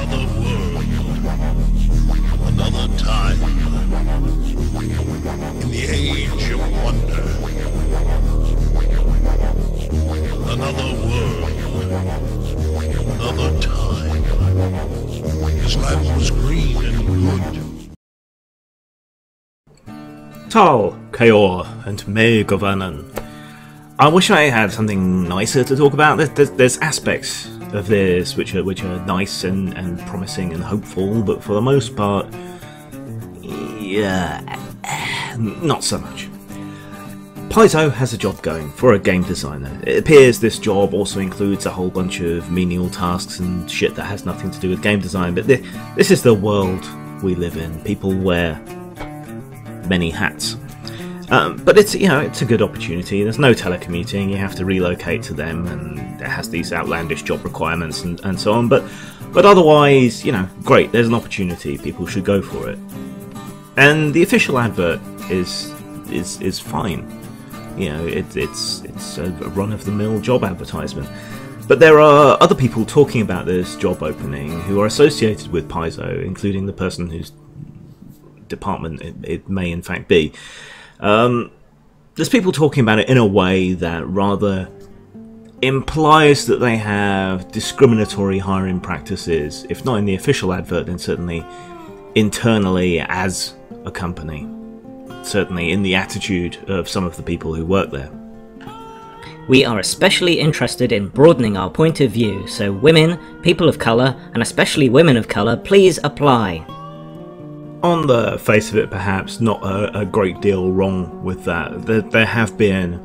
Another world, another time, in the age of wonder. Another world, another time. His land was green and good. Tal, Kaor, and May Govanan. I wish I had something nicer to talk about. There's aspects of this which are nice and promising and hopeful, but for the most part, yeah, not so much. Paizo has a job going for a game designer. It appears this job also includes a whole bunch of menial tasks and shit that has nothing to do with game design, but this is the world we live in. People wear many hats. But it's a good opportunity. There's no telecommuting, you have to relocate to them, and it has these outlandish job requirements and so on, but otherwise, great, there's an opportunity, people should go for it. And the official advert is fine. It's a run-of-the-mill job advertisement. But there are other people talking about this job opening who are associated with Paizo, including the person whose department it may in fact be. There's people talking about it in a way that rather implies that they have discriminatory hiring practices, if not in the official advert, then certainly internally as a company. Certainly in the attitude of some of the people who work there. We are especially interested in broadening our point of view, so women, people of colour, and especially women of colour, please apply. On the face of it, perhaps not a great deal wrong with that. There have been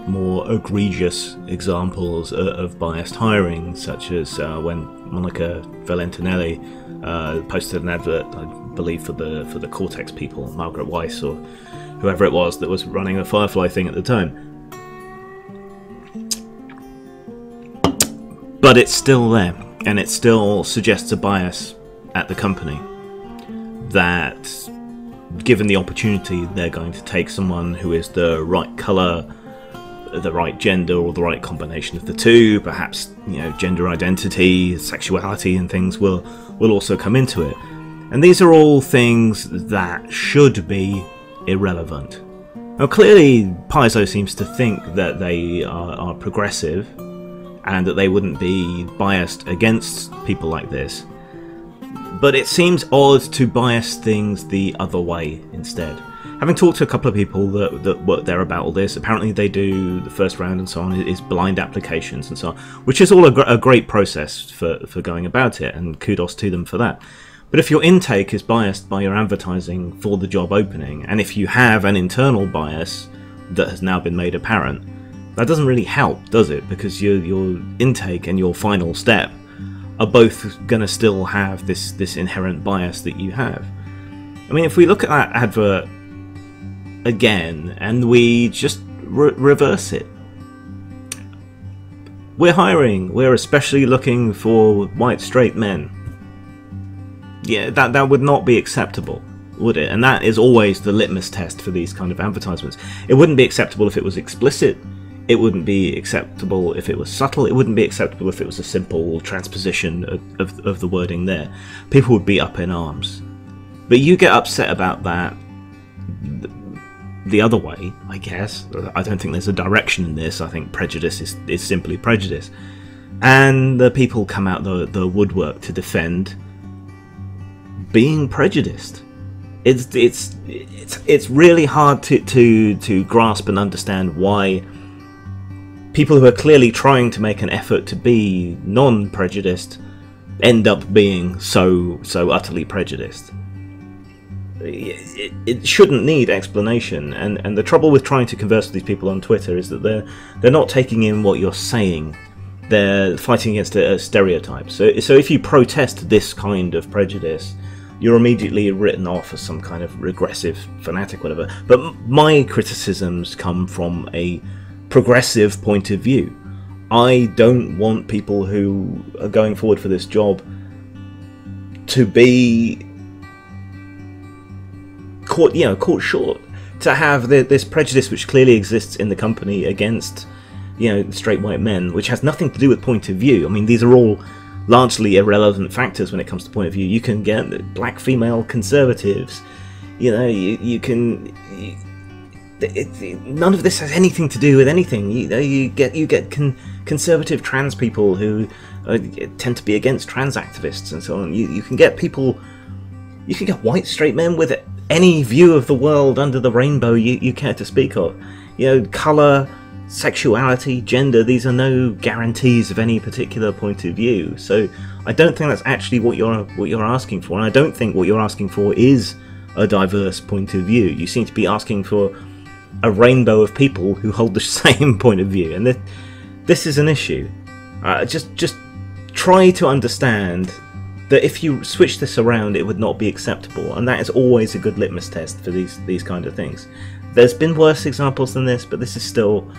more egregious examples of biased hiring, such as when Monica Valentinelli posted an advert, I believe, for the Cortex people, Margaret Weiss or whoever it was that was running the Firefly thing at the time. But it's still there, and it still suggests a bias at the company. That given the opportunity, they're going to take someone who is the right colour, the right gender, or the right combination of the two. Perhaps gender identity, sexuality, and things will also come into it. And these are all things that should be irrelevant. Now, clearly, Paizo seems to think that they are progressive, and that they wouldn't be biased against people like this. But it seems odd to bias things the other way instead. Having talked to a couple of people that work there about all this, apparently they do the first round and so on is blind applications and so on, which is all a great process for going about it, and kudos to them for that. But if your intake is biased by your advertising for the job opening, and if you have an internal bias that has now been made apparent, that doesn't really help, does it? Because your intake and your final step are both going to still have this inherent bias that you have. I mean, if we look at that advert again and we just reverse it. We're hiring, we're especially looking for white straight men. Yeah, that would not be acceptable, would it? And that is always the litmus test for these kind of advertisements. It wouldn't be acceptable if it was explicit. It wouldn't be acceptable if it was subtle. It wouldn't be acceptable if it was a simple transposition of the wording there. People would be up in arms. But you get upset about that the other way, I guess. I don't think there's a direction in this. I think prejudice is simply prejudice. And the people come out the woodwork to defend being prejudiced. It's really hard to grasp and understand why people who are clearly trying to make an effort to be non-prejudiced end up being so utterly prejudiced. It shouldn't need explanation, and the trouble with trying to converse with these people on Twitter is that they're not taking in what you're saying. They're fighting against a stereotype. So if you protest this kind of prejudice, you're immediately written off as some kind of regressive fanatic, whatever. But my criticisms come from a progressive point of view. I don't want people who are going forward for this job to be caught short, to have this prejudice which clearly exists in the company against straight white men, which has nothing to do with point of view. I mean, these are all largely irrelevant factors when it comes to point of view. You can get black female conservatives. You know, you can. None of this has anything to do with anything. You get conservative trans people who tend to be against trans activists and so on. You can get people. You can get white straight men with any view of the world under the rainbow you care to speak of. You know, colour, sexuality, gender, these are no guarantees of any particular point of view. So I don't think that's actually what you're asking for, and I don't think what you're asking for is a diverse point of view. You seem to be asking for a rainbow of people who hold the same point of view, and this is an issue. Just try to understand that if you switch this around, it would not be acceptable, and that is always a good litmus test for these kind of things. There's been worse examples than this, but this is still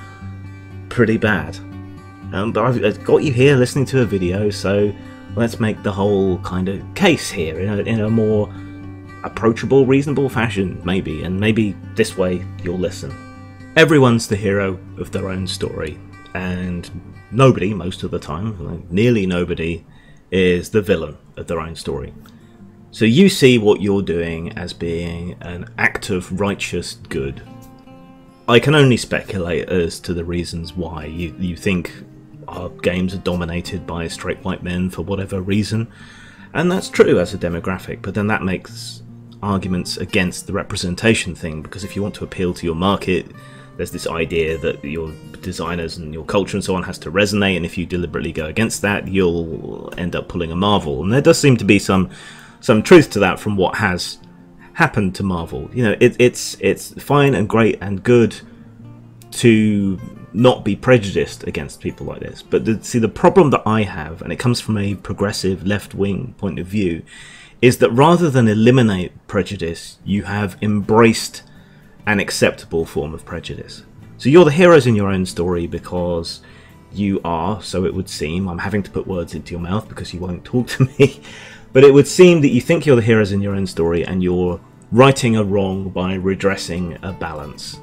pretty bad. But I've got you here listening to a video, so let's make the whole kind of case here in a more approachable, reasonable fashion, maybe, and maybe this way you'll listen. Everyone's the hero of their own story, and nobody, most of the time, like nearly nobody, is the villain of their own story. So you see what you're doing as being an act of righteous good. I can only speculate as to the reasons why you think our games are dominated by straight white men for whatever reason, and that's true as a demographic, but then that makes arguments against the representation thing, because if you want to appeal to your market, there's this idea that your designers and your culture and so on has to resonate, and if you deliberately go against that, you'll end up pulling a Marvel. And there does seem to be some truth to that from what has happened to Marvel. You know, it's fine and great and good to not be prejudiced against people like this, but the problem that I have, and it comes from a progressive left-wing point of view, is that rather than eliminate prejudice, you have embraced an acceptable form of prejudice. So you're the heroes in your own story because you are, so it would seem, I'm having to put words into your mouth because you won't talk to me, but it would seem that you think you're the heroes in your own story and you're righting a wrong by redressing a balance.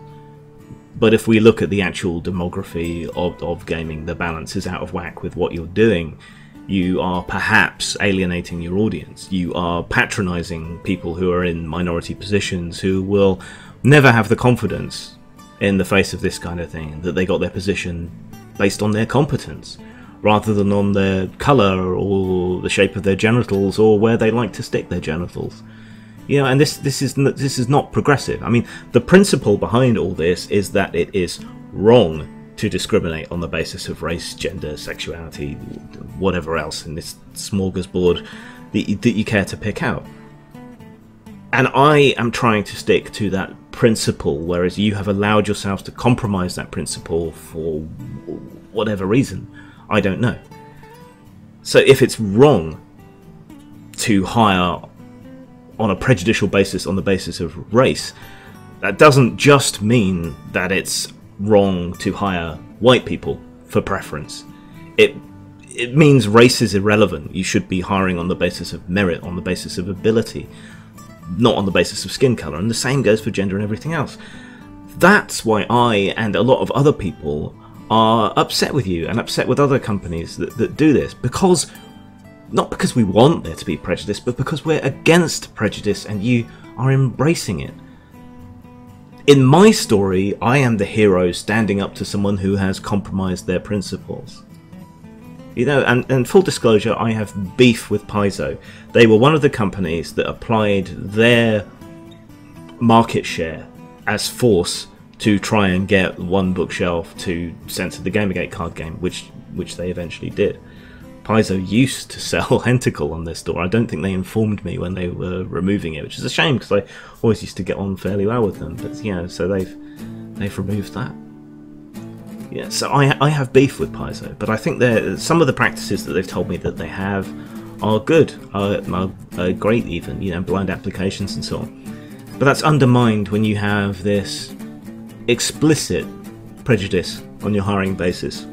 But if we look at the actual demography of gaming, the balance is out of whack with what you're doing. You are perhaps alienating your audience. You are patronising people who are in minority positions who will never have the confidence in the face of this kind of thing that they got their position based on their competence rather than on their colour or the shape of their genitals or where they like to stick their genitals. You know, and this is not progressive. I mean, the principle behind all this is that it is wrong to discriminate on the basis of race, gender, sexuality, whatever else in this smorgasbord that you care to pick out. And I am trying to stick to that principle, whereas you have allowed yourselves to compromise that principle for whatever reason. I don't know. So if it's wrong to hire on a prejudicial basis on the basis of race, that doesn't just mean that it's wrong to hire white people for preference. It means race is irrelevant. You should be hiring on the basis of merit, on the basis of ability, not on the basis of skin colour, and the same goes for gender and everything else. That's why I and a lot of other people are upset with you and upset with other companies that do this, because not because we want there to be prejudice, but because we're against prejudice and you are embracing it. In my story, I am the hero standing up to someone who has compromised their principles. You know, and full disclosure, I have beef with Paizo. They were one of the companies that applied their market share as force to try and get One Bookshelf to censor the Gamergate card game, which they eventually did. Paizo used to sell Hentacle on their store. I don't think they informed me when they were removing it, which is a shame because I always used to get on fairly well with them. But yeah, so they've removed that. Yeah, so I have beef with Paizo, but I think some of the practices that they've told me that they have are good, are great even, you know, blind applications and so on. But that's undermined when you have this explicit prejudice on your hiring basis,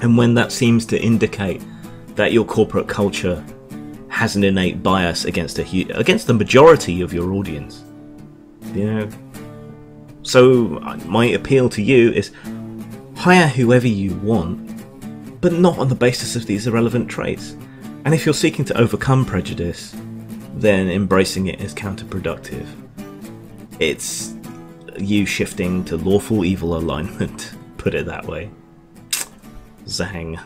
and when that seems to indicate that your corporate culture has an innate bias against the majority of your audience. You know, so my appeal to you is hire whoever you want, but not on the basis of these irrelevant traits. And if you're seeking to overcome prejudice, then embracing it is counterproductive. It's you shifting to lawful evil alignment, put it that way. Zang.